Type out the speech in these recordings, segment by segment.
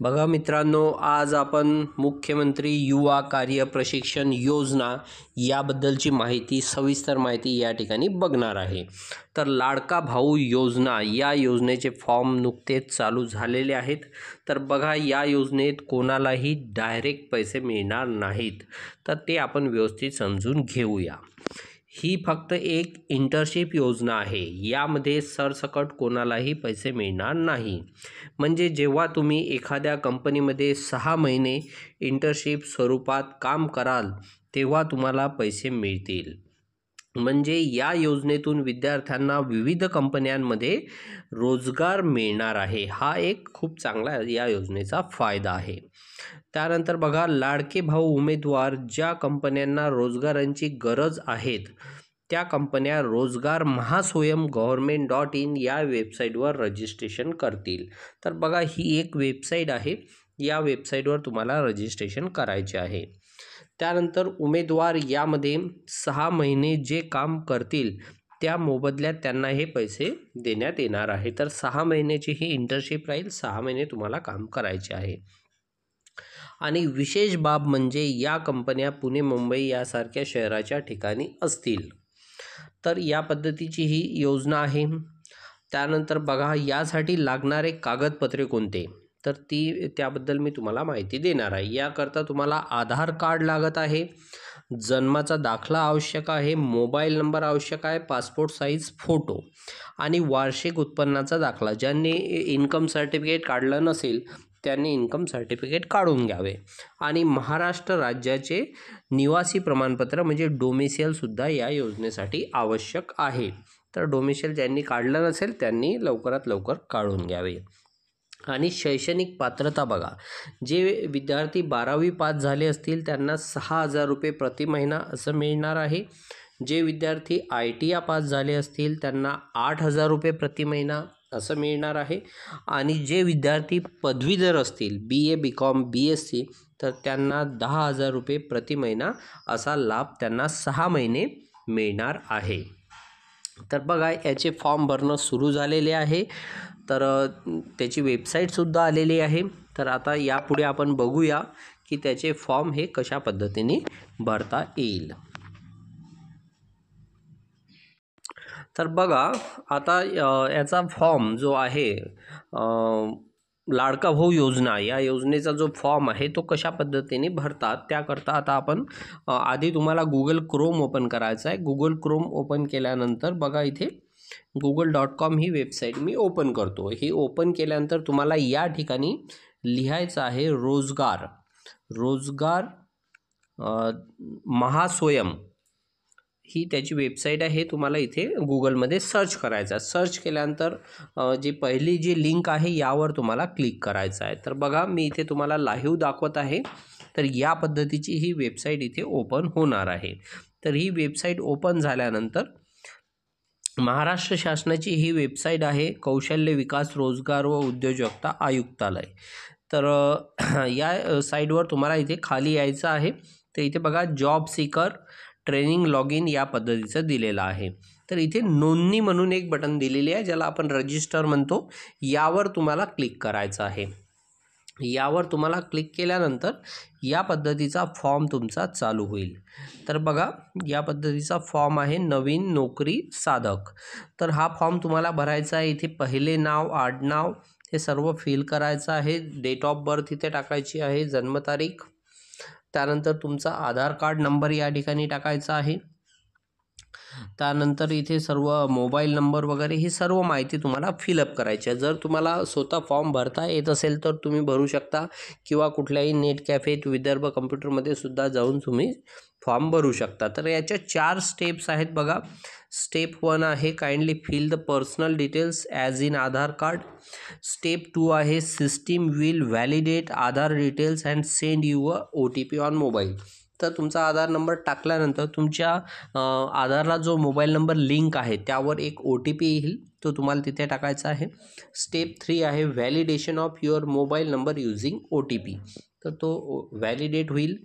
बघा मित्रांनो, आज आपण मुख्यमंत्री युवा कार्य प्रशिक्षण योजना याबद्दलची सविस्तर माहिती या ठिकाणी बघणार आहे। तर लाडका भाऊ योजना या योजनेचे फॉर्म नुकतेच चालू झालेले आहेत। तर बघा, या योजनेत कोणालाही डायरेक्ट पैसे मिळणार नाहीत, तर ते आपण व्यवस्थित समजून घेऊया। ही फक्त एक इंटर्नशिप योजना आहे। यामध्ये सरसकट कोणालाही पैसे मिळणार नाही। म्हणजे जेव्हा तुम्ही एखाद्या कंपनीमध्ये 6 महिने इंटर्नशिप स्वरूपात काम कराल तेव्हा तुम्हाला पैसे मिळतील। म्हणजे या योजनेतून विद्यार्थ्यांना विविध कंपन्यांमध्ये रोजगार मिळणार आहे। हा एक खूप चांगला या योजनेचा फायदा आहे। त्यानंतर बघा, लाडके भाऊ उमेदवार ज्या कंपन्यांना रोजगारांची गरज आहेत त्या कंपन्या रोजगार महास्वयं government.in या वेबसाईटवर रजिस्ट्रेशन करतील। तर बघा, ही एक वेबसाईट आहे, या वेबसाईटवर तुम्हाला रजिस्ट्रेशन करायचे आहे। त्यानंतर उमेदवार यामध्ये 6 महिने जे काम करतील त्या मोबदल्यात त्यांना हे पैसे देण्यात येणार आहे। तर 6 महिन्याची ही इंटर्नशिप राहील, 6 महिने तुम्हाला काम करायचे आहे। आणि विशेष बाब म्हणजे या कंपन्या पुणे, मुंबई यासारख्या शहराच्या ठिकाणी असतील। तर या पद्धतीची ही योजना आहे। त्यानंतर बघा, यासाठी लागणारे कागदपत्रे कोणते, तर त्याबद्दल मी तुम्हाला माहिती देणार आहे। याकरता तुम्हाला आधार कार्ड लागत आहे, जन्माचा दाखला आवश्यक आहे, मोबाईल नंबर आवश्यक आहे, पासपोर्ट साईज फोटो आणि वार्षिक उत्पन्नाचा दाखला। ज्यांनी इन्कम सर्टिफिकेट काढलं नसेल त्यांनी इन्कम सर्टिफिकेट काढून घ्यावे आणि महाराष्ट्र राज्याचे निवासी प्रमाणपत्र म्हणजे डोमिसाइलसुद्धा या योजनेसाठी आवश्यक आहे। तर डोमिसाइल ज्यांनी काढलं नसेल त्यांनी लवकरात लवकर काढून घ्यावे। आणि शैक्षणिक पात्रता बघा, जे विद्यार्थी 12वी पास झाले असतील त्यांना 6,000 रुपये प्रति महिना असं मिळणार आहे। जे विद्यार्थी ITI पास झाले असतील त्यांना 8,000 रुपये प्रति महिना असं मिळणार आहे। आणि जे विद्यार्थी पदवीधर असतील BA BCom BSc तर त्यांना 10,000 रुपये प्रति महिना असा लाभ त्यांना 6 महिने मिळणार आहे। तर बघा, याचे फॉर्म भरणं सुरू झालेले आहे, तर त्याची वेबसाईटसुद्धा आलेली आहे। तर आता यापुढे आपण बघूया की त्याचे फॉर्म हे कशा पद्धतीने भरता येईल। तर बघा, आता याचा फॉर्म जो आहे लाडका भाऊ योजना या योजनेचा जो फॉर्म आहे तो कशा पद्धतीने भरतात त्याकरता आता आपण आधी तुम्हाला Google Chrome ओपन करायचं आहे। Google Chrome ओपन केल्यानंतर बघा, इथे google.com ही वेबसाईट मी ओपन करतो। ही ओपन केल्यानंतर तुम्हाला या ठिकाणी लिहायचं आहे रोजगार महास्वयं ही त्याची वेबसाईट आहे। तुम्हाला इथे गुगलमध्ये सर्च करायचं आहे। सर्च केल्यानंतर जी पहिली जी लिंक आहे यावर तुम्हाला क्लिक करायचं आहे। तर बघा, मी इथे तुम्हाला लाईव्ह दाखवत आहे। तर या पद्धतीची ही वेबसाईट इथे ओपन होणार आहे। तर ही वेबसाईट ओपन झाल्यानंतर महाराष्ट्र शासनाची ही वेबसाईट आहे, कौशल्य विकास रोजगार व उद्योजकता आयुक्तालय। तर या साईटवर तुम्हाला इथे खाली यायचं आहे। तर इथे बघा, job seeker training log in या पद्धतीचं दिलेलं आहे। तर इथे नोंदणी म्हणून एक बटन दिलेली आहे, ज्याला आपण रजिस्टर म्हणतो। यावर तुम्हाला क्लिक करायचं आहे। यावर तुम्हाला क्लिक केल्यानंतर या पद्धतीचा फॉर्म तुमचा चालू होईल। तर बघा, या पद्धतीचा फॉर्म आहे नवीन नोकरी साधक। तर हा फॉर्म तुम्हाला भरायचा आहे। इथे पहिले नाव, आडनाव हे सर्व फिल करायचं आहे। डेट ऑफ बर्थ इथे टाकायची आहे, जन्मतारीख। त्यानंतर तुमचा आधार कार्ड नंबर या ठिकाणी टाकायचा आहे। त्यानंतर इथे सर्व मोबाईल नंबर वगैरे ही सर्व माहिती तुम्हाला फिलअप करायची आहे। जर तुम्हाला स्वतः फॉर्म भरता येत असेल तर तुम्ही भरू शकता, किंवा कुठल्याही नेट कॅफेत विदर्भ कम्प्युटरमध्ये सुद्धा जाऊन तुम्ही फॉर्म भरू शकता। तर याच्या 4 स्टेप्स आहेत बघा। स्टेप 1 आहे kindly fill the personal details as in Aadhaar card. Step 2 आहे system will validate Aadhaar details and send you a OTP on mobile. तर तुमचा आधार नंबर टाकल्यानंतर तुमच्या आधारला जो मोबाईल नंबर लिंक आहे त्यावर एक OTP येईल, तो तुम्हाला तिथे टाकायचा आहे। स्टेप 3 आहे validation of your mobile number using OTP। तर तो व्हॅलिडेट होईल।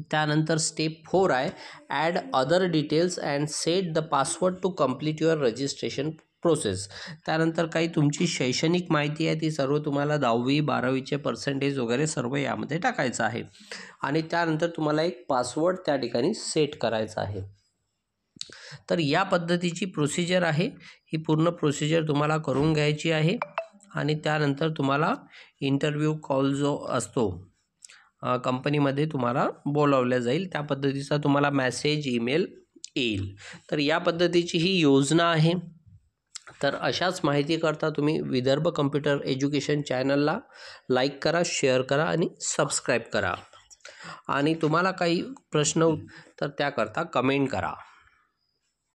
त्यानंतर स्टेप 4 आहे add other details and set the password to complete your registration process. त्यानंतर काही तुमची शैक्षणिक माहिती आहे ती सर्व तुम्हाला 10वी 12वीचे पर्सेंटेज वगैरे सर्व यामध्ये टाकायचं आहे. आणि त्यानंतर तुम्हाला एक पासवर्ड त्या ठिकाणी सेट करायचा आहे. तर या पद्धतीची प्रोसिजर आहे. ही पूर्ण प्रोसिजर तुम्हाला करून घ्यायची आहे आणि त्यानंतर तुम्हाला इंटरव्ह्यू कॉल जो असतो कंपनीमध्ये तुम्हाला बोलावलं जाईल. त्या पद्धतीचा तुम्हाला मेसेज ईमेल येईल. तर या पद्धतीची ही योजना आहे. तर अशाच माहितीकरता तुम्ही विदर्भ कम्प्युटर एज्युकेशन चॅनलला लाईक करा, शेअर करा आणि सबस्क्राईब करा. आणि तुम्हाला काही प्रश्न तर त्याकरता कमेंट करा.